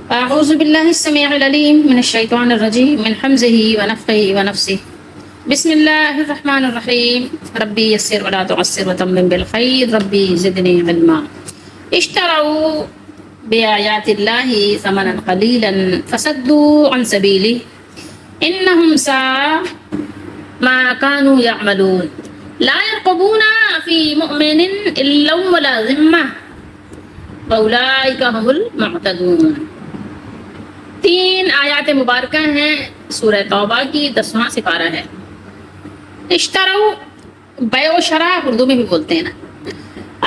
أعوذ بالله السميع العليم من الشيطان الرجيم من حمزه ونفخه ونفسه. بسم الله الرحمن الرحيم. ربي يسر ولا تعسر وتمم بالخير. ربي زدني علما. اشتروا بآيات الله ثمنا قليلا فصدوا عن سبيله إنهم ساء ما كانوا يعملون لا يرقبون في مؤمن إلا ولا ذمة وأولئك هم المعتدون. 3 آیات مبارکہ ہیں سورہ توبہ کی 10واں سپارہ ہے. اشترو بیع و شرع اردو میں بھی بولتے ہیں نا.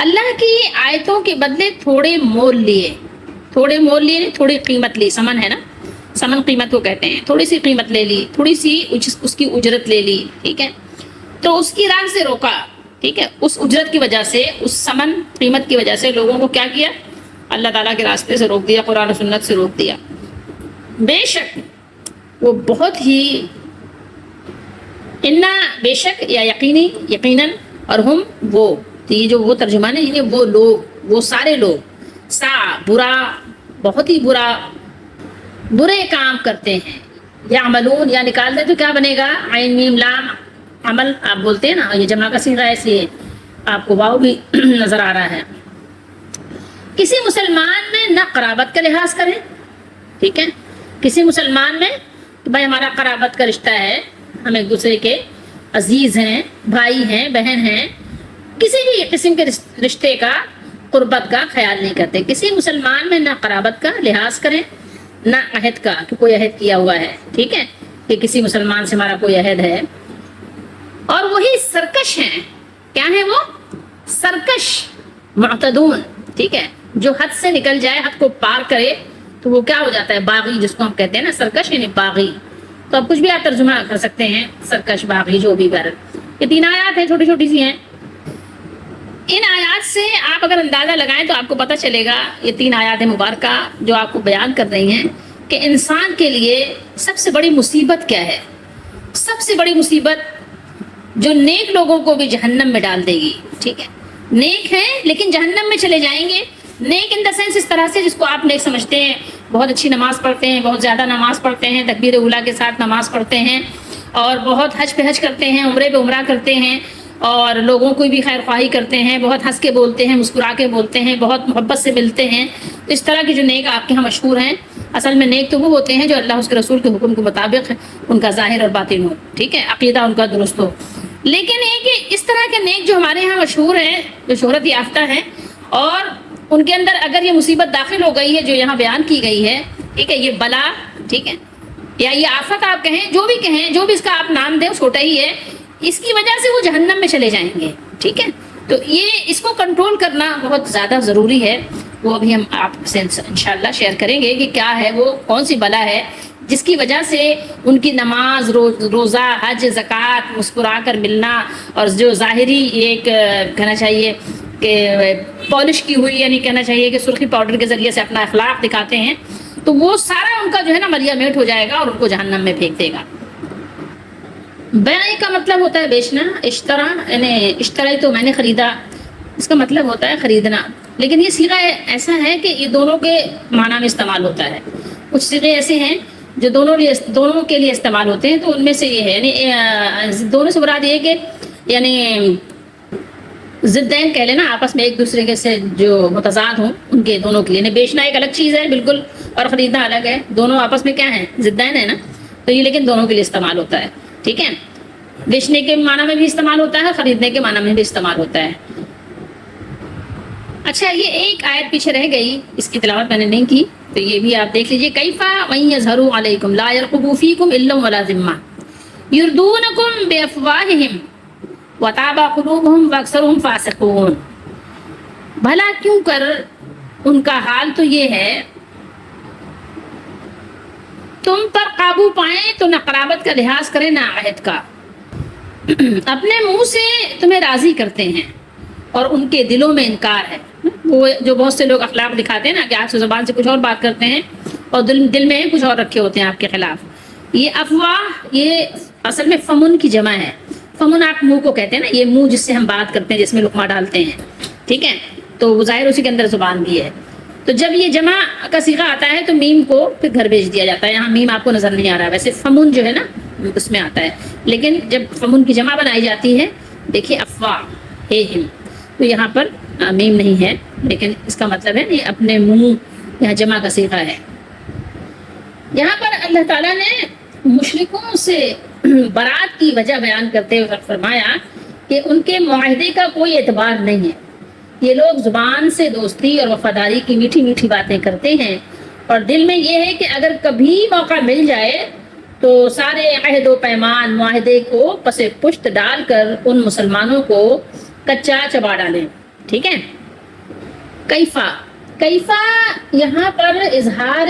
اللہ کی آیتوں کے بدلے تھوڑے مول لیے تھوڑی قیمت لی. سمن ہے نا, سمن قیمت کو کہتے ہیں. تھوڑی سی قیمت لے لی, تھوڑی سی اس کی اجرت لے لی, ٹھیک ہے. تو اس کی راہ سے روکا, ٹھیک ہے. اس اجرت کی وجہ سے, اس سمن قیمت کی وجہ سے لوگوں کو کیا کیا؟ اللہ تعالیٰ کے راستے سے روک دیا, قرآن و سنت سے روک دیا. بے شک وہ بہت ہی انا بے شک یا یقیناً اور ہم وہ, تو یہ جو وہ ترجمان ہے یعنی وہ لوگ, وہ سارے لوگ, سا برا, بہت ہی برے کام کرتے ہیں. یعملون یا نکال دے تو کیا بنے گا؟ عین میم لام عمل آپ بولتے ہیں نا, یہ جمع کا صیغہ ایسی ہے, آپ کو واو بھی نظر آ رہا ہے. کسی مسلمان میں نہ قرابت کا لحاظ کریں, ٹھیک ہے. کسی مسلمان میں کہ بھائی ہمارا قرابت کا رشتہ ہے, ہم ایک دوسرے کے عزیز ہیں, بھائی ہیں, بہن ہیں, کسی بھی قسم کے رشتے کا, قربت کا خیال نہیں کرتے. کسی مسلمان میں نہ قرابت کا لحاظ کریں, نہ عہد کا کہ کوئی عہد کیا ہوا ہے, ٹھیک ہے, کہ کسی مسلمان سے ہمارا کوئی عہد ہے. اور وہی سرکش ہیں. کیا ہیں وہ؟ سرکش, معتدون, ٹھیک ہے. جو حد سے نکل جائے, حد کو پار کرے تو وہ کیا ہو جاتا ہے؟ باغی, جس کو ہم کہتے ہیں نا سرکش یعنی باغی. تو اب کچھ بھی آپ ترجمہ کر سکتے ہیں, سرکش, باغی, جو بھی غرض. یہ 3 آیات ہیں, چھوٹی چھوٹی سی ہیں. ان آیات سے آپ اگر اندازہ لگائیں تو آپ کو پتہ چلے گا, یہ 3 آیات مبارکہ جو آپ کو بیان کر رہی ہیں کہ انسان کے لیے سب سے بڑی مصیبت کیا ہے. سب سے بڑی مصیبت جو نیک لوگوں کو بھی جہنم میں ڈال دے گی, ٹھیک ہے. نیک ہیں لیکن جہنم میں چلے جائیں گے. نیک ان دا سینس اس طرح سے جس کو آپ نیک سمجھتے ہیں, بہت اچھی نماز پڑھتے ہیں, بہت زیادہ نماز پڑھتے ہیں, تکبیر اولیٰ کے ساتھ نماز پڑھتے ہیں, اور بہت حج پہ حج کرتے ہیں, عمرے پہ عمرہ کرتے ہیں, اور لوگوں کو بھی خیر خواہی کرتے ہیں, بہت ہنس کے بولتے ہیں, مسکرا کے بولتے ہیں, بہت محبت سے ملتے ہیں. اس طرح کے جو نیک آپ کے یہاں مشہور ہیں, اصل میں نیک تو وہ ہوتے ہیں جو اللہ اس کے رسول کے حکم کے مطابق ان کا ظاہر اور باطن ہو, ٹھیک ہے, عقیدہ ان کا درست ہو. لیکن یہ کہ اس طرح کے نیک جو ہمارے یہاں مشہور ہیں, جو شہرت یافتہ ہیں, اور ان کے اندر اگر یہ مصیبت داخل ہو گئی ہے جو یہاں بیان کی گئی ہے, ٹھیک ہے, یہ بلا, ٹھیک ہے, یا یہ آفت آپ کہیں, جو بھی کہیں, جو بھی اس کا آپ نام دیں چھوٹا ہی ہے, اس کی وجہ سے وہ جہنم میں چلے جائیں گے, ٹھیک ہے. تو یہ اس کو کنٹرول کرنا بہت زیادہ ضروری ہے. وہ ابھی ہم آپ سے انشاءاللہ شیئر کریں گے کہ کیا ہے, وہ کون سی بلا ہے جس کی وجہ سے ان کی نماز, روزہ, حج, زکوٰۃ, مسکرا کر ملنا, اور جو ظاہری ایک کہنا چاہیے کہ پالش کی ہوئی, یعنی کہنا چاہیے کہ سرخی پاؤڈر کے ذریعے سے اپنا اخلاق دکھاتے ہیں, تو وہ سارا ان کا جو ہے نا ملیا میٹ ہو جائے گا اور ان کو جہنم میں پھینک دے گا. بیع کا مطلب ہوتا ہے بیچنا. اشترا یعنی اشترائی تو میں نے خریدا, اس کا مطلب ہوتا ہے خریدنا. لیکن یہ صیغہ ایسا ہے کہ یہ دونوں کے معنی میں استعمال ہوتا ہے. کچھ صیغے ایسے ہیں جو دونوں کے لیے استعمال ہوتے ہیں, تو ان میں سے یہ ہے, یعنی دونوں سے مراد یہ کہ یعنی ضدین کہہ لینا, آپس میں ایک دوسرے کے سے جو متضاد ہوں ان کے دونوں کے لیے. بیچنا ایک الگ چیز ہے بالکل, اور خریدنا الگ ہے. دونوں آپس میں کیا ہیں؟ ضدین ہے نا. تو یہ لیکن دونوں کے لیے استعمال ہوتا ہے, ٹھیک ہے. بیچنے کے معنی میں بھی استعمال ہوتا ہے, خریدنے کے معنی میں بھی استعمال ہوتا ہے. اچھا, یہ ایک آیت پیچھے رہ گئی, اس کی تلاوت میں نے نہیں کی, تو یہ بھی آپ دیکھ لیجئے. کیفا وَإِن يَظْهَرُوا عَلَيْكُمْ لَا يَرْقُبُوا فِيكُمْ إِلًّا وَلَا ذِمَّةً يُرْدُونَكُمْ بِأَفْوَاهِهِمْ وَتَأْبَى قُلُوبُهُمْ وَأَكْثَرُهُمْ فَاسِقُونَ. بھلا کیوں کر ان کا حال تو یہ ہے, تم پر قابو پائیں تو نہ قرابت کا لحاظ کریں نہ عہد کا. اپنے منہ سے تمہیں راضی کرتے ہیں اور ان کے دلوں میں انکار ہے. وہ جو بہت سے لوگ اخلاق دکھاتے ہیں نا کہ آپ سے زبان سے کچھ اور بات کرتے ہیں اور دل میں کچھ اور رکھے ہوتے ہیں آپ کے خلاف. یہ افواہ یہ اصل میں فمن کی جمع ہے. فمن آپ منہ کو کہتے ہیں نا, یہ منہ جس سے ہم بات کرتے ہیں, جس میں لقمہ ڈالتے ہیں, ٹھیک ہے, تو وہ ظاہر اسی کے اندر زبان بھی ہے. تو جب یہ جمع کا صیغہ آتا ہے تو میم کو پھر گھر بھیج دیا جاتا ہے. یہاں میم آپ کو نظر نہیں آ رہا ہے, ویسے فمن جو ہے نا اس میں آتا ہے, لیکن جب فمن کی جمع بنائی جاتی ہے, دیکھیے افواہ ہے ہم, تو یہاں پر میم نہیں ہے, لیکن اس کا مطلب ہے یہ اپنے منہ, یہاں جمع کا صیغہ ہے. یہاں پر اللہ تعالیٰ نے مشرکوں سے برات کی وجہ بیان کرتے ہوئے فرمایا کہ ان کے معاہدے کا کوئی اعتبار نہیں ہے. یہ لوگ زبان سے دوستی اور وفاداری کی میٹھی میٹھی باتیں کرتے ہیں, اور دل میں یہ ہے کہ اگر کبھی موقع مل جائے تو سارے عہد و پیمان معاہدے کو پس پشت ڈال کر ان مسلمانوں کو کچا چبا ڈالیں. ٹھیک ہے. کیفا یہاں پر اظہار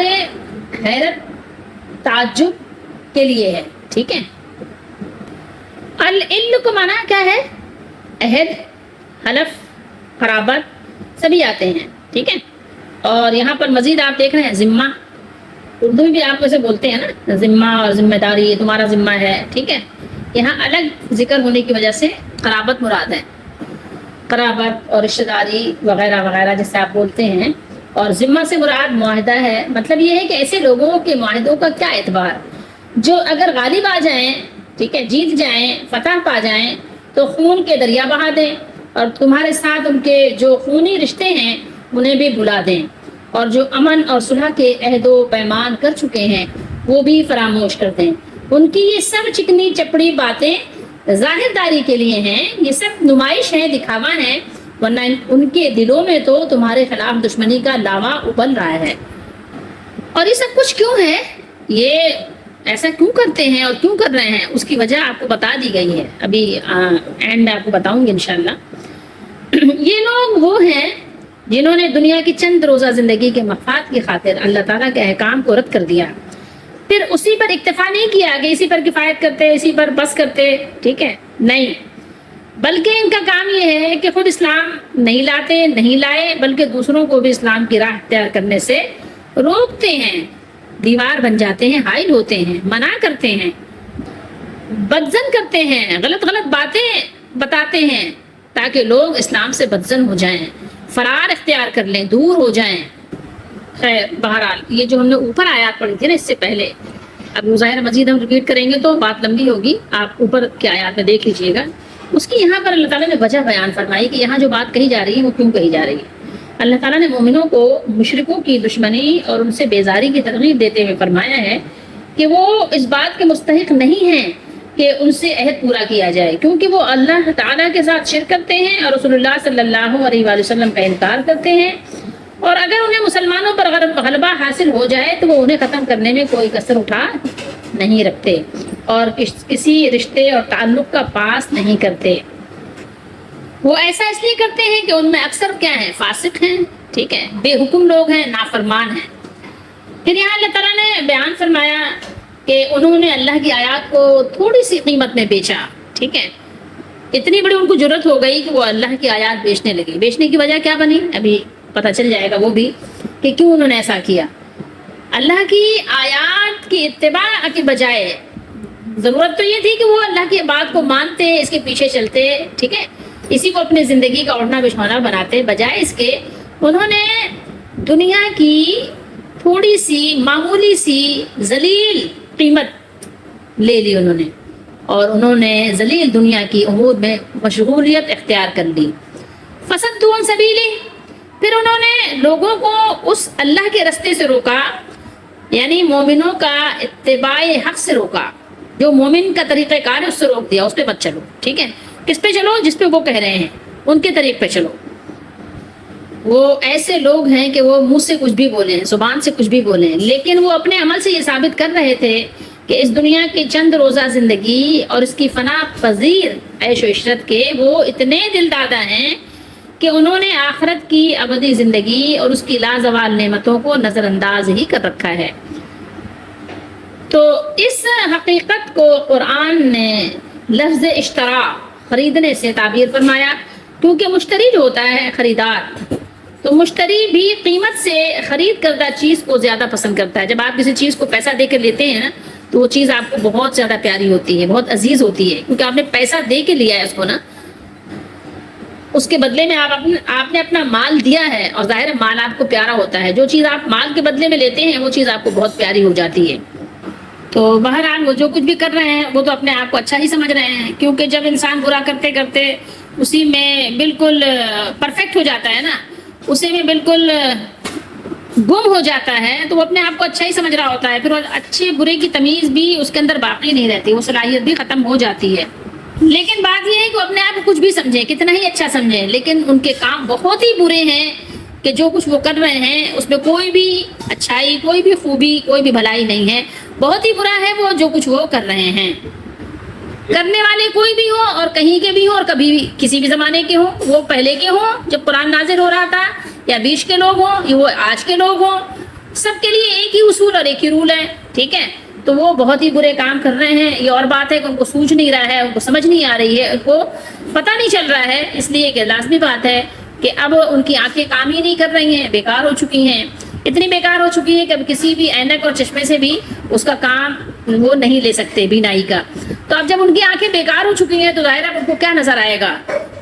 حیرت تعجب کے لیے ہے. ٹھیک ہے. العل کو معنی کیا ہے؟ عہد, حلف, قرابت سبھی آتے ہیں. ٹھیک ہے. اور یہاں پر مزید آپ دیکھ رہے ہیں ذمہ, اردو میں بھی آپ ویسے بولتے ہیں نا ذمہ اور ذمہ داری, تمہارا ذمہ ہے. ٹھیک ہے. یہاں الگ ذکر ہونے کی وجہ سے قرابت مراد ہے, قرابت اور رشتہ داری وغیرہ وغیرہ جیسے آپ بولتے ہیں. اور ذمہ سے مراد معاہدہ ہے. مطلب یہ ہے کہ ایسے لوگوں کے معاہدوں کا کیا اعتبار جو اگر غالب آ جائیں, ٹھیک ہے, جیت جائیں, فتح پا جائیں تو خون کے دریا بہا دیں, اور تمہارے ساتھ ان کے جو خونی رشتے ہیں انہیں بھی بلا دیں, اور جو امن اور صلح کے عہد و پیمان کر چکے ہیں وہ بھی فراموش کر دیں. ان کی یہ سب چکنی چپڑی باتیں ظاہر داری کے لیے ہیں, یہ سب نمائش ہے, دکھاوا ہے, ورنہ ان کے دلوں میں تو تمہارے خلاف دشمنی کا لاوا ابل رہا ہے. اور یہ سب کچھ کیوں ہے, یہ ایسا کیوں کرتے ہیں اور کیوں کر رہے ہیں, اس کی وجہ آپ کو بتا دی گئی ہے. ابھی اینڈ میں آپ کو بتاؤں گی انشاءاللہ. یہ لوگ وہ ہیں جنہوں نے دنیا کی چند روزہ زندگی کے مفاد کی خاطر اللہ تعالیٰ کے احکام کو رد کر دیا, پھر اسی پر اکتفا نہیں کیا کہ اسی پر کفایت کرتے, اسی پر بس کرتے. ٹھیک ہے. نہیں, بلکہ ان کا کام یہ ہے کہ خود اسلام نہیں لاتے, نہیں لائے, بلکہ دوسروں کو بھی اسلام کی راہ اختیار کرنے سے روکتے ہیں, دیوار بن جاتے ہیں, حائل ہوتے ہیں, منع کرتے ہیں, بدزن کرتے ہیں, غلط غلط باتیں بتاتے ہیں تاکہ لوگ اسلام سے بدزن ہو جائیں, فرار اختیار کر لیں, دور ہو جائیں. خیر بہرحال یہ جو ہم نے اوپر آیات پڑھی تھی نا اس سے پہلے, اب ظاہر مزید ہم ریپیٹ کریں گے تو بات لمبی ہوگی, آپ اوپر کی آیات میں دیکھ لیجئے گا. اس کی یہاں پر اللہ تعالیٰ نے وجہ بیان فرمائی کہ یہاں جو بات کہی جا رہی ہے وہ کیوں کہی جا رہی ہے. اللہ تعالیٰ نے مومنوں کو مشرکوں کی دشمنی اور ان سے بیزاری کی ترغیب دیتے ہوئے فرمایا ہے کہ وہ اس بات کے مستحق نہیں ہیں کہ ان سے عہد پورا کیا جائے, کیونکہ وہ اللہ تعالیٰ کے ساتھ شرک کرتے ہیں اور رسول اللہ صلی اللہ علیہ وآلہ وسلم کا انکار کرتے ہیں, اور اگر انہیں مسلمانوں پر غلبہ حاصل ہو جائے تو وہ انہیں ختم کرنے میں کوئی کسر اٹھا نہیں رکھتے اور کسی رشتے اور تعلق کا پاس نہیں کرتے. وہ ایسا اس لیے کرتے ہیں کہ ان میں اکثر کیا ہیں, فاسق ہیں, ٹھیک ہے, بے حکم لوگ ہیں, نافرمان ہیں. پھر یہاں اللہ تعالیٰ نے بیان فرمایا کہ انہوں نے اللہ کی آیات کو تھوڑی سی قیمت میں بیچا. ٹھیک ہے. اتنی بڑی ان کو ضرورت ہو گئی کہ وہ اللہ کی آیات بیچنے لگی. بیچنے کی وجہ کیا بنی ابھی پتہ چل جائے گا وہ بھی کہ کیوں انہوں نے ایسا کیا. اللہ کی آیات کی اتباع کے بجائے ضرورت تو یہ تھی کہ وہ اللہ کی بات کو مانتے, اس کے پیچھے چلتے, ٹھیک ہے, اسی کو اپنے زندگی کا اڑنا بچھونا بناتے, بجائے اس کے انہوں نے دنیا کی تھوڑی سی معمولی سی ذلیل قیمت لے لی انہوں نے, اور انہوں نے ذلیل دنیا کی امور میں مشغولیت اختیار کر لی. فصدوا عن سبیلہ, پھر انہوں نے لوگوں کو اس اللہ کے رستے سے روکا, یعنی مومنوں کا اتباع حق سے روکا. جو مومن کا طریقہ کار ہے اس سے روک دیا, اس پہ مت چلو. ٹھیک ہے. کس پہ چلو؟ جس پہ وہ کہہ رہے ہیں, ان کے طریق پہ چلو. وہ ایسے لوگ ہیں کہ وہ منہ سے کچھ بھی بولیں, زبان سے کچھ بھی بولیں, لیکن وہ اپنے عمل سے یہ ثابت کر رہے تھے کہ اس دنیا کی چند روزہ زندگی اور اس کی فنا پذیر عیش و عشرت کے وہ اتنے دل دادا ہیں کہ انہوں نے آخرت کی ابدی زندگی اور اس کی لازوال نعمتوں کو نظر انداز ہی کر رکھا ہے. تو اس حقیقت کو قرآن نے لفظ اشترا, خریدنے سے تعبیر فرمایا, کیونکہ مشتری جو ہوتا ہے خریدار, تو مشتری بھی قیمت سے خرید کردہ چیز کو زیادہ پسند کرتا ہے. جب آپ کسی چیز کو پیسہ دے کر لیتے ہیں نا تو وہ چیز آپ کو بہت زیادہ پیاری ہوتی ہے, بہت عزیز ہوتی ہے, کیونکہ آپ نے پیسہ دے کے لیا ہے اس کو نا. اس کے بدلے میں آپ نے اپنا مال دیا ہے، اور ظاہر مال آپ کو پیارا ہوتا ہے، جو چیز آپ مال کے بدلے میں لیتے ہیں وہ چیز آپ کو بہت پیاری ہو جاتی ہے۔ تو بہرحال وہ جو کچھ بھی کر رہے ہیں وہ تو اپنے آپ کو اچھا ہی سمجھ رہے ہیں، کیونکہ جب انسان برا کرتے کرتے اسی میں بالکل پرفیکٹ ہو جاتا ہے نا، اسی میں بالکل گم ہو جاتا ہے، تو وہ اپنے آپ کو اچھا ہی سمجھ رہا ہوتا ہے، پھر وہ اچھے برے کی تمیز بھی اس کے اندر باقی نہیں رہتی، وہ صلاحیت بھی ختم ہو جاتی ہے۔ لیکن بات یہ ہے کہ وہ اپنے آپ کو کچھ بھی سمجھیں، کتنا ہی اچھا سمجھیں، لیکن ان کے کام بہت ہی برے ہیں کہ جو کچھ وہ کر رہے ہیں اس میں کوئی بھی اچھائی، کوئی بھی خوبی، کوئی بھی بھلائی نہیں ہے، بہت ہی برا ہے وہ جو کچھ وہ کر رہے ہیں۔ کرنے والے کوئی بھی ہو، اور کہیں کے بھی ہو، اور کبھی بھی کسی بھی زمانے کے ہوں، وہ پہلے کے ہوں جب قرآن نازل ہو رہا تھا، یا بیچ کے لوگ ہوں، یا وہ آج کے لوگ ہوں، سب کے لیے ایک ہی اصول اور ایک ہی رول ہے، ٹھیک ہے؟ تو وہ بہت ہی برے کام کر رہے ہیں۔ یہ اور بات ہے کہ ان کو سوچ نہیں رہا ہے، ان کو سمجھ نہیں آ رہی ہے، ان کو پتہ نہیں چل رہا ہے، اس لیے کہ لازمی بات ہے کہ اب ان کی آنکھیں کام ہی نہیں کر رہی ہیں، بیکار ہو چکی ہیں، اتنی بیکار ہو چکی ہے کہ اب کسی بھی اینک اور چشمے سے بھی اس کا کام وہ نہیں لے سکتے بینائی کا۔ تو اب جب ان کی آنکھیں بیکار ہو چکی ہیں تو ظاہر ہے ان کو کیا نظر آئے گا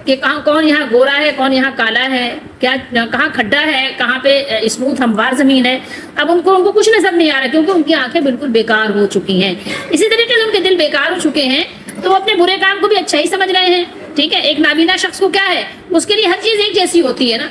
کہ کون یہاں گورا ہے، کون یہاں کالا ہے، کیا کہاں کھڈا ہے، کہاں پہ اسموتھ ہموار زمین ہے۔ اب ان کو کچھ نظر نہیں آ رہا، کیونکہ ان کی آنکھیں بالکل بیکار ہو چکی ہیں۔ اسی طریقے سے ان کے دل بیکار ہو چکے ہیں، تو وہ اپنے برے کام کو بھی اچھا ہی سمجھ رہے ہیں، ٹھیک ہے؟ ایک نابینا شخص کو کیا ہے، اس کے لیے ہر چیز ایک جیسی ہوتی ہے نا،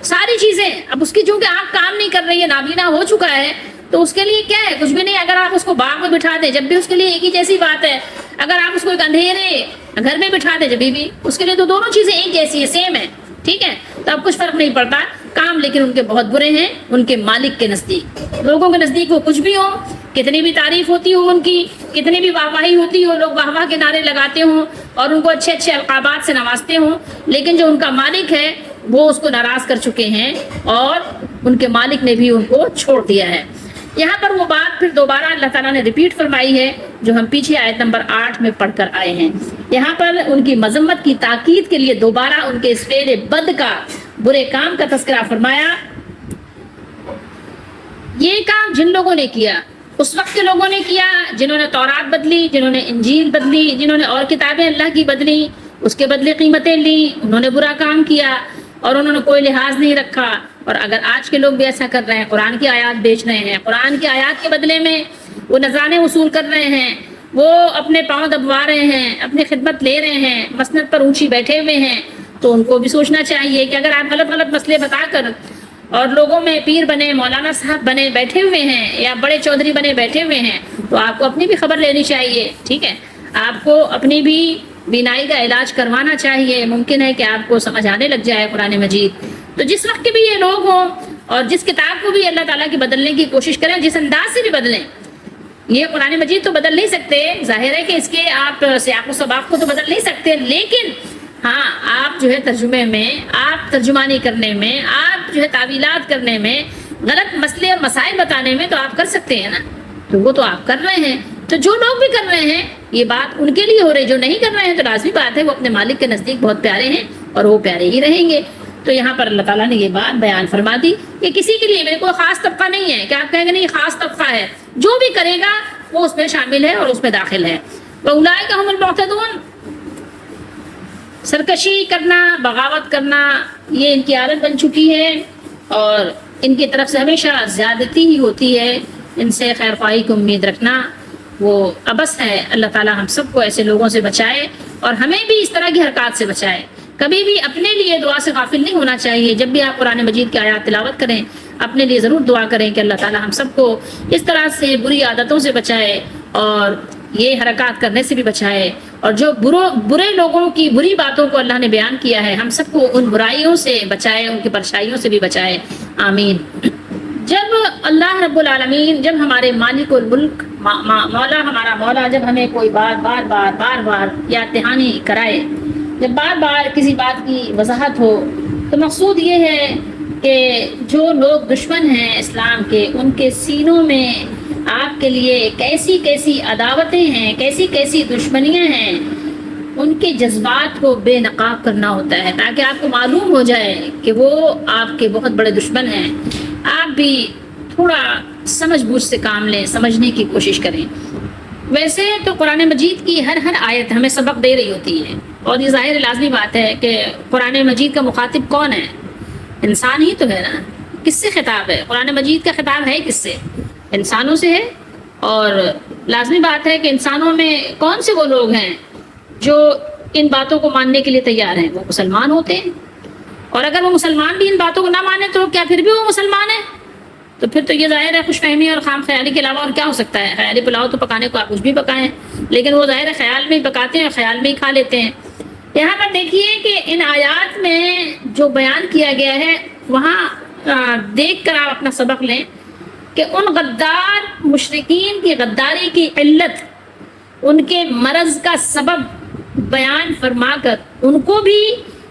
ساری چیزیں۔ اب اس کی چونکہ آنکھ کام نہیں کر رہی ہے، نابینا ہو چکا ہے، تو اس کے لیے کیا ہے، کچھ بھی نہیں۔ اگر آپ اس کو باغ میں بٹھا دیں جب بھی اس کے لیے ایک ہی جیسی بات ہے، اگر آپ اس کو ایک اندھیرے گھر میں بٹھا دیں جب بھی اس کے لیے تو دونوں چیزیں ایک جیسی ہے، سیم ہے، ٹھیک ہے؟ تو اب کچھ فرق نہیں پڑتا کام، لیکن ان کے بہت برے ہیں ان کے مالک کے نزدیک۔ لوگوں کے نزدیک وہ کچھ بھی ہو، کتنی بھی تعریف ہوتی ہو ان کی، کتنی بھی واہواہی ہوتی ہو، لوگ واہ واہ کے نعرے لگاتے ہوں اور ان کو اچھے اچھے القابات سے نوازتے ہوں، لیکن جو ان کا مالک ہے وہ اس کو ناراض کر چکے ہیں، اور ان کے مالک نے بھی ان کو چھوڑ دیا ہے۔ یہاں پر وہ بات پھر دوبارہ اللہ تعالیٰ نے ریپیٹ فرمائی ہے جو ہم پیچھے آیت نمبر 8 میں پڑھ کر آئے ہیں۔ یہاں پر ان کی مذمت کی تاکید کے لیے دوبارہ ان کے اس فعل بد کا، برے کام کا تذکرہ فرمایا۔ یہ کام جن لوگوں نے کیا، اس وقت کے لوگوں نے کیا جنہوں نے تورات بدلی، جنہوں نے انجیل بدلی، جنہوں نے اور کتابیں اللہ کی بدلی، اس کے بدلے قیمتیں لی، انہوں نے برا کام کیا اور انہوں نے کوئی لحاظ نہیں رکھا۔ اور اگر آج کے لوگ بھی ایسا کر رہے ہیں، قرآن کی آیات بیچ رہے ہیں، قرآن کی آیات کے بدلے میں وہ نذرانے وصول کر رہے ہیں، وہ اپنے پاؤں دبوا رہے ہیں، اپنی خدمت لے رہے ہیں، مسند پر اونچی بیٹھے ہوئے ہیں، تو ان کو بھی سوچنا چاہیے کہ اگر آپ غلط غلط مسئلے بتا کر اور لوگوں میں پیر بنے، مولانا صاحب بنے بیٹھے ہوئے ہیں، یا بڑے چودھری بنے بیٹھے ہوئے ہیں، تو آپ کو اپنی بھی خبر لینی چاہیے، ٹھیک ہے؟ آپ کو اپنی بھی بینائی کا علاج کروانا چاہیے۔ ممکن ہے کہ آپ کو سمجھ آنے لگ جائے قرآن مجید۔ تو جس وقت کے بھی یہ لوگ ہوں اور جس کتاب کو بھی اللہ تعالیٰ کی بدلنے کی کوشش کریں، جس انداز سے بھی بدلیں، یہ قرآن مجید تو بدل نہیں سکتے، ظاہر ہے کہ اس کے آپ سیاق و سباق کو تو بدل نہیں سکتے، لیکن ہاں آپ جو ہے ترجمے میں، آپ ترجمانی کرنے میں، آپ جو ہے تعویلات کرنے میں، غلط مسئلے اور مسائل بتانے میں تو آپ کر سکتے ہیں نا، تو وہ تو آپ کر رہے ہیں۔ تو جو لوگ بھی کر رہے ہیں یہ بات ان کے لیے ہو رہی، جو نہیں کر رہے ہیں تو لازمی بات ہے وہ اپنے مالک کے نزدیک بہت پیارے ہیں اور وہ پیارے ہی رہیں گے۔ تو یہاں پر اللہ تعالیٰ نے یہ بات بیان فرما دی کہ کسی کے لیے میرے کوئی خاص طبقہ نہیں ہے کہ آپ کہیں گے نہیں خاص طبقہ ہے، جو بھی کرے گا وہ اس میں شامل ہے اور اس میں داخل ہے۔ وَأُولَٰئِكَ هُمُ الْمُعْتَدُونَ۔ سرکشی کرنا، بغاوت کرنا، یہ ان کی عادت بن چکی ہے اور ان کی طرف سے ہمیشہ زیادتی ہی ہوتی ہے۔ ان سے خیر خواہی کی امید رکھنا وہ عبث ہے۔ اللہ تعالیٰ ہم سب کو ایسے لوگوں سے بچائے اور ہمیں بھی اس طرح کی حرکات سے بچائے۔ کبھی بھی اپنے لیے دعا سے غافل نہیں ہونا چاہیے۔ جب بھی آپ قرآن مجید کی آیات تلاوت کریں اپنے لیے ضرور دعا کریں کہ اللہ تعالیٰ ہم سب کو اس طرح سے بری عادتوں سے بچائے اور یہ حرکات کرنے سے بھی بچائے، اور جو برے لوگوں کی بری باتوں کو اللہ نے بیان کیا ہے ہم سب کو ان برائیوں سے بچائے، ان کی پرشائیوں سے بھی بچائے، آمین۔ جب اللہ رب العالمین، جب ہمارے مالک الملک مولا، ہمارا مولا جب ہمیں کوئی بات بار بار یاد دہانی کرائے، جب بار بار کسی بات کی وضاحت ہو، تو مقصود یہ ہے کہ جو لوگ دشمن ہیں اسلام کے، ان کے سینوں میں آپ کے لیے کیسی کیسی عداوتیں ہیں، کیسی کیسی دشمنیاں ہیں، ان کے جذبات کو بے نقاب کرنا ہوتا ہے تاکہ آپ کو معلوم ہو جائے کہ وہ آپ کے بہت بڑے دشمن ہیں۔ آپ بھی تھوڑا سمجھ بوجھ سے کام لیں، سمجھنے کی کوشش کریں۔ ویسے تو قرآن مجید کی ہر آیت ہمیں سبق دے رہی ہوتی ہے، اور یہ ظاہر لازمی بات ہے کہ قرآن مجید کا مخاطب کون ہے؟ انسان ہی تو ہے نا. کس سے خطاب ہے؟ قرآن مجید کا خطاب ہے کس سے؟ انسانوں سے ہے. اور لازمی بات ہے کہ انسانوں میں کون سے وہ لوگ ہیں جو ان باتوں کو ماننے کے لیے تیار ہیں؟ وہ مسلمان ہوتے ہیں. اور اگر وہ مسلمان بھی ان باتوں کو نہ مانے تو کیا پھر بھی وہ مسلمان ہے؟ تو پھر تو یہ ظاہر ہے خوش فہمی اور خام خیالی کے علاوہ اور کیا ہو سکتا ہے؟ خیالی پلاؤ تو پکانے کو آپ کچھ بھی پکائیں، لیکن وہ ظاہر ہے خیال میں ہی پکاتے ہیں اور خیال میں ہی کھا لیتے ہیں. یہاں پر دیکھیے کہ ان آیات میں جو بیان کیا گیا ہے وہاں دیکھ کر آپ اپنا سبق لیں کہ ان غدار مشرکین کی غداری کی علت، ان کے مرض کا سبب بیان فرما کر ان کو بھی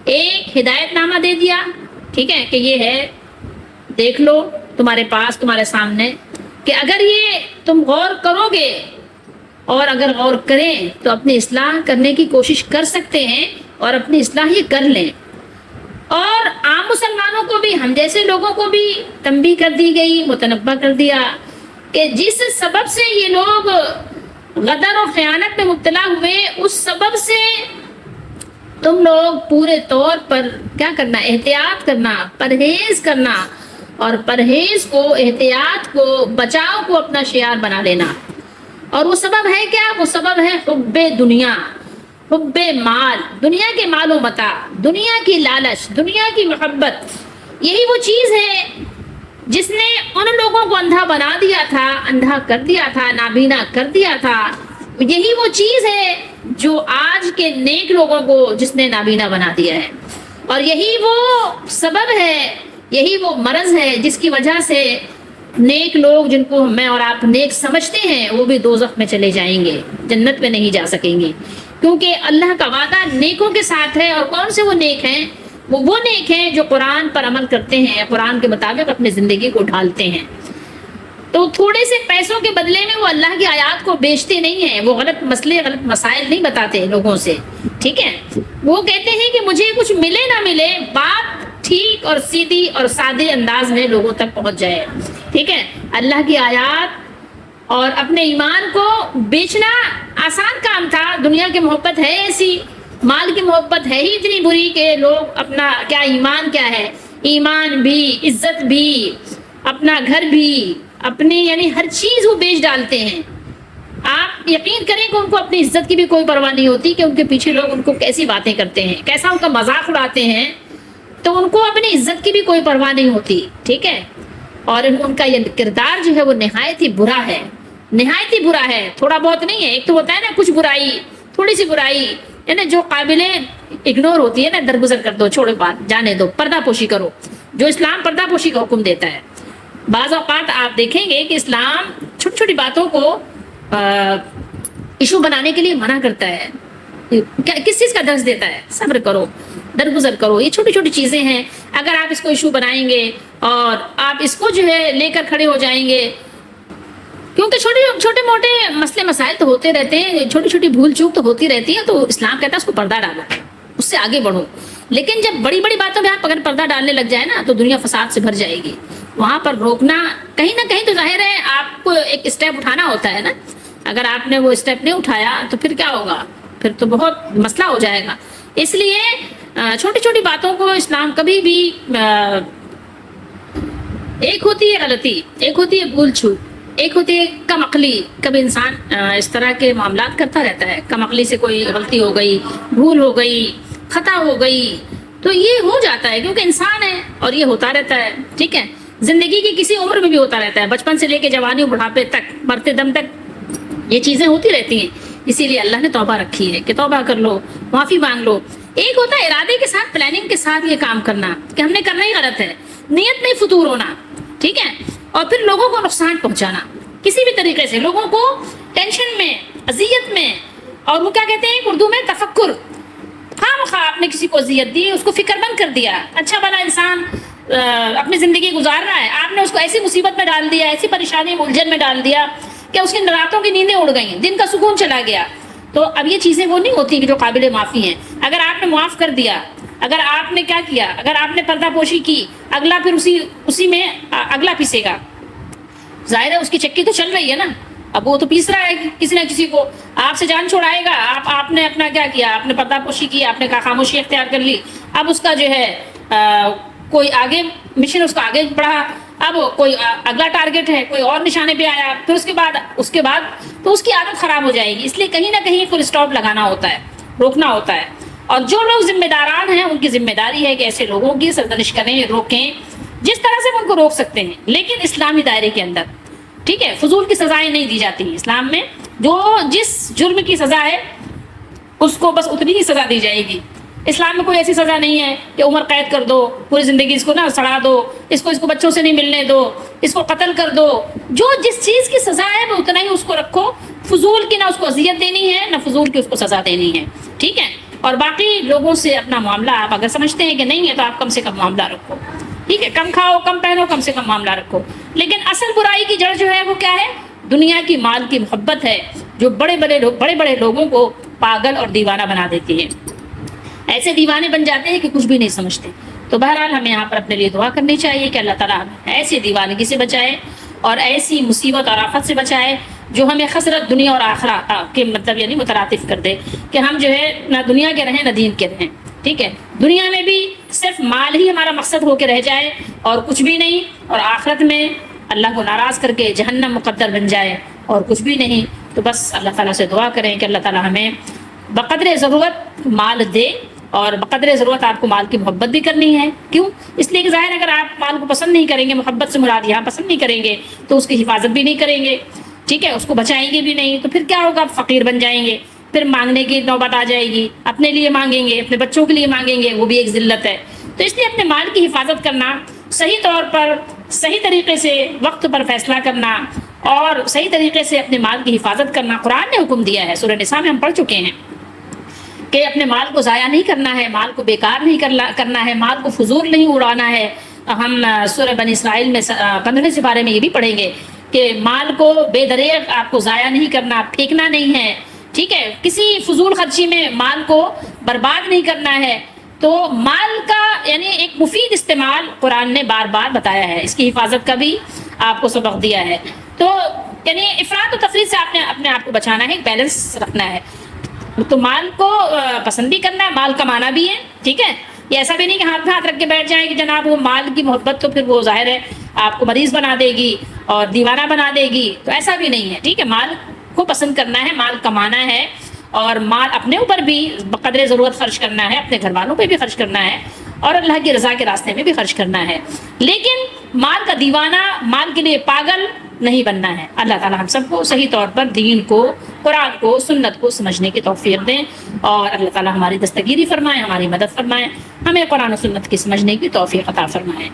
ایک ہدایت نامہ دے دیا. ٹھیک ہے کہ یہ ہے، دیکھ لو تمہارے پاس، تمہارے سامنے، کہ اگر یہ تم غور کرو گے اور اگر غور کریں تو اپنی اصلاح کرنے کی کوشش کر سکتے ہیں اور اپنی اصلاح یہ کر لیں. اور عام مسلمانوں کو بھی، ہم جیسے لوگوں کو بھی تنبیہ کر دی گئی، متنبہ کر دیا کہ جس سبب سے یہ لوگ غدر اور خیانت میں مبتلا ہوئے، اس سبب سے تم لوگ پورے طور پر کیا کرنا؟ احتیاط کرنا، پرہیز کرنا، اور پرہیز کو، احتیاط کو، بچاؤ کو اپنا شعار بنا لینا. اور وہ سبب ہے کیا؟ وہ سبب ہے حب دنیا، حب مال، دنیا کے مال و متاع، دنیا کی لالچ، دنیا کی محبت. یہی وہ چیز ہے جس نے ان لوگوں کو اندھا بنا دیا تھا، اندھا کر دیا تھا، نابینا کر دیا تھا. یہی وہ چیز ہے جو آج کے نیک لوگوں کو جس نے نابینا بنا دیا ہے. اور یہی وہ سبب ہے، یہی وہ مرض ہے جس کی وجہ سے نیک لوگ، جن کو میں اور آپ نیک سمجھتے ہیں، وہ بھی دوزخ میں چلے جائیں گے، جنت میں نہیں جا سکیں گے. کیونکہ اللہ کا وعدہ نیکوں کے ساتھ ہے. اور کون سے وہ نیک ہیں؟ وہ نیک ہیں جو قرآن پر عمل کرتے ہیں، قرآن کے مطابق اپنی زندگی کو ڈھالتے ہیں. تو تھوڑے سے پیسوں کے بدلے میں وہ اللہ کی آیات کو بیچتے نہیں ہیں، وہ غلط مسئلے، غلط مسائل نہیں بتاتے لوگوں سے. ٹھیک ہے، وہ کہتے ہیں کہ مجھے کچھ ملے نہ ملے، بات ٹھیک اور سیدھی اور سادے انداز میں لوگوں تک پہنچ جائے. ٹھیک ہے، اللہ کی آیات اور اپنے ایمان کو بیچنا آسان کام تھا. دنیا کی محبت ہے ایسی، مال کی محبت ہے ہی اتنی بری کہ لوگ اپنا کیا ایمان، کیا ہے ایمان بھی، عزت بھی، اپنا گھر بھی، اپنی یعنی ہر چیز وہ بیچ ڈالتے ہیں. آپ یقین کریں کہ ان کو اپنی عزت کی بھی کوئی پرواہ نہیں ہوتی کہ ان کے پیچھے لوگ ان کو کیسی باتیں کرتے ہیں، کیسا ان کا مذاق اڑاتے ہیں، تو ان کو اپنی عزت کی بھی کوئی پرواہ نہیں ہوتی. ٹھیک ہے، اور ان کا یہ کردار جو ہے وہ نہایت ہی برا ہے، نہایت ہی برا ہے. تھوڑا بہت نہیں ہے، ایک تو ہوتا ہے نا کچھ برائی، تھوڑی سی برائی، یعنی جو قابل اگنور ہوتی ہے نا، درگزر کر دو، چھوڑو بات، جانے دو، پردہ پوشی کرو، جو اسلام پردہ پوشی کا حکم دیتا ہے. بعض اوقات آپ دیکھیں گے کہ اسلام چھوٹی چھوٹی باتوں کو ایشو بنانے کے لیے منع کرتا ہے. کس چیز کا درس دیتا ہے؟ صبر کرو، درگزر کرو. یہ چھوٹی چھوٹی چیزیں ہیں، اگر آپ اس کو ایشو بنائیں گے اور آپ اس کو جو ہے لے کر کھڑے ہو جائیں گے، کیونکہ چھوٹے موٹے مسئلے مسائل تو ہوتے رہتے ہیں، چھوٹی چھوٹی بھول چوک تو ہوتی رہتی ہے، تو اسلام کہتا ہے اس کو پردہ ڈالو، اس سے آگے بڑھو. لیکن جب بڑی بڑی باتوں میں آپ اگر پردہ ڈالنے لگ جائے نا تو دنیا فساد سے بھر جائے گی. وہاں پر روکنا کہیں نہ کہیں تو ظاہر ہے آپ کو ایک اسٹیپ اٹھانا ہوتا ہے نا. اگر آپ نے وہ اسٹیپ نہیں اٹھایا تو پھر کیا ہوگا؟ پھر تو بہت مسئلہ ہو جائے گا. اس لیے چھوٹی چھوٹی باتوں کو اسلام کبھی بھی، ایک ہوتی ہے غلطی، ایک ہوتی ہے بھول چوک، ایک ہوتی ہے کم عقلی. کبھی انسان اس طرح کے معاملات کرتا رہتا ہے، کم عقلی سے کوئی غلطی ہو گئی، بھول ہو گئی، خطا ہو گئی، تو یہ ہو جاتا ہے کیونکہ انسان ہے اور یہ ہوتا رہتا ہے. ٹھیک ہے، زندگی کی کسی عمر میں بھی ہوتا رہتا ہے، بچپن سے لے کے جوانی بڑھاپے تک، مرتے دم تک یہ چیزیں ہوتی رہتی ہیں. اسی لیے اللہ نے توبہ رکھی ہے کہ توبہ کر لو، معافی مانگ لو. ایک ہوتا ہے ارادے کے ساتھ، پلاننگ کے ساتھ یہ کام کرنا کہ ہم نے کرنا ہی غلط ہے، نیت میں فطور ہونا. ٹھیک ہے، اور پھر لوگوں کو نقصان پہنچانا کسی بھی طریقے سے، لوگوں کو ٹینشن میں، اذیت میں، اور وہ کیا کہتے ہیں اردو میں تفکر. خواہ آپ نے کسی کو اذیت دی، اس کو فکر مند کر دیا. اچھا بھلا انسان اپنی زندگی گزار رہا ہے، آپ نے اس کو ایسی مصیبت میں ڈال دیا، ایسی پریشانی الجھن میں ڈال دیا کہ اس کی راتوں کی نیندیں اڑ گئیں، دن کا سکون چلا گیا. تو اب یہ چیزیں وہ نہیں ہوتی کہ جو قابل معافی ہیں. اگر آپ نے معاف کر دیا، اگر آپ نے کیا کیا، اگر آپ نے پردہ پوشی کی، اگلا پھر اسی میں اگلا پیسے گا. ظاہر ہے اس کی چکی تو چل رہی ہے نا، اب وہ تو پیس رہا ہے کسی نہ کسی کو، آپ سے جان چھوڑائے گا، آپ نے اپنا کیا کیا، آپ نے پردہ پوشی کی، آپ نے کہا خاموشی اختیار کر لی، اب اس کا جو ہے کوئی آگے مشن اس کا آگے بڑھا، اب کوئی اگلا ٹارگٹ ہے، کوئی اور نشانے پہ آیا، پھر اس کے بعد تو اس کی عادت خراب ہو جائے گی. اس لیے کہیں نہ کہیں فل اسٹاپ لگانا ہوتا ہے، روکنا ہوتا ہے. اور جو لوگ ذمہ داران ہیں ان کی ذمہ داری ہے کہ ایسے لوگوں کی سرزنش کریں، روکیں جس طرح سے ان کو روک سکتے ہیں، لیکن اسلامی دائرے کے اندر. ٹھیک ہے، فضول کی سزائیں نہیں دی جاتی اسلام میں. جو جس جرم کی سزا ہے اس کو بس اتنی ہی سزا دی جائے گی. اسلام میں کوئی ایسی سزا نہیں ہے کہ عمر قید کر دو، پوری زندگی اس کو نہ سڑا دو، اس کو بچوں سے نہیں ملنے دو، اس کو قتل کر دو. جو جس چیز کی سزا ہے وہ اتنا ہی اس کو رکھو. فضول کی نہ اس کو اذیت دینی ہے، نہ فضول کی اس کو سزا دینی ہے. ٹھیک ہے، اور باقی لوگوں سے اپنا معاملہ آپ اگر سمجھتے ہیں کہ نہیں ہے تو آپ کم سے کم معاملہ رکھو. ٹھیک ہے، کم کھاؤ کم پہنو، کم سے کم معاملہ رکھو. لیکن اصل برائی کی جڑ جو ہے وہ کیا ہے؟ دنیا کی مال کی محبت ہے، جو بڑے بڑے لوگوں کو پاگل اور دیوانہ بنا دیتی ہے. ایسے دیوانے بن جاتے ہیں کہ کچھ بھی نہیں سمجھتے. تو بہرحال ہمیں یہاں پر اپنے لیے دعا کرنی چاہیے کہ اللہ تعالیٰ ہمیں ایسی دیوانگی سے بچائے اور ایسی مصیبت اور آفت سے بچائے جو ہمیں خسرت دنیا اور آخرت کے مطلب یعنی مترادف کر دے، کہ ہم جو ہے نہ دنیا کے رہیں نہ دین کے رہیں. ٹھیک ہے، دنیا میں بھی صرف مال ہی ہمارا مقصد ہو کے رہ جائے اور کچھ بھی نہیں، اور آخرت میں اللہ کو ناراض کر کے جہنم مقدر بن جائے اور کچھ بھی نہیں. تو بس اللہ تعالیٰ سے دعا کریں کہ اللہ تعالیٰ ہمیں بقدر ضرورت مال دے، اور بقدر ضرورت آپ کو مال کی محبت بھی کرنی ہے. کیوں؟ اس لیے کہ ظاہر ہے اگر آپ مال کو پسند نہیں کریں گے، محبت سے مراد یہاں پسند نہیں کریں گے، تو اس کی حفاظت بھی نہیں کریں گے. ٹھیک ہے، اس کو بچائیں گے بھی نہیں، تو پھر کیا ہوگا؟ آپ فقیر بن جائیں گے، پھر مانگنے کی نوبت آ جائے گی، اپنے لیے مانگیں گے، اپنے بچوں کے لیے مانگیں گے، وہ بھی ایک ذلت ہے. تو اس لیے اپنے مال کی حفاظت کرنا، صحیح طور پر صحیح طریقے سے وقت پر فیصلہ کرنا اور صحیح طریقے سے اپنے مال کی حفاظت کرنا قرآن نے حکم دیا ہے. سورہ نساء میں ہم پڑھ چکے ہیں کہ اپنے مال کو ضائع نہیں کرنا ہے، مال کو بیکار نہیں کرنا ہے، مال کو فضول نہیں اڑانا ہے. ہم سورہ بنی اسرائیل میں 15ویں سپارے میں یہ بھی پڑھیں گے کہ مال کو بے دریغ آپ کو ضائع نہیں کرنا، پھینکنا نہیں ہے. ٹھیک ہے، کسی فضول خرچی میں مال کو برباد نہیں کرنا ہے. تو مال کا یعنی ایک مفید استعمال قرآن نے بار بار بتایا ہے، اس کی حفاظت کا بھی آپ کو سبق دیا ہے. تو یعنی افراط و تفریط سے آپ نے اپنے آپ کو بچانا ہے، ایک بیلنس رکھنا ہے. تو مال کو پسند بھی کرنا ہے، مال کمانا بھی ہے. ٹھیک ہے، یہ ایسا بھی نہیں کہ ہاتھ میں ہاتھ رکھ کے بیٹھ جائیں کہ جناب وہ مال کی محبت تو پھر وہ ظاہر ہے آپ کو مریض بنا دے گی اور دیوانہ بنا دے گی. تو ایسا بھی نہیں ہے. ٹھیک ہے، مال کو پسند کرنا ہے، مال کمانا ہے، اور مال اپنے اوپر بھی بقدر ضرورت خرچ کرنا ہے، اپنے گھر والوں پہ بھی خرچ کرنا ہے، اور اللہ کی رضا کے راستے میں بھی خرچ کرنا ہے. لیکن مال کا دیوانہ، مال کے لیے پاگل نہیں بننا ہے. اللہ تعالیٰ ہم سب کو صحیح طور پر دین کو، قرآن کو، سنت کو سمجھنے کی توفیق دیں، اور اللہ تعالیٰ ہماری دستگیری فرمائے، ہماری مدد فرمائے، ہمیں قرآن و سنت کی سمجھنے کی توفیق عطا فرمائے.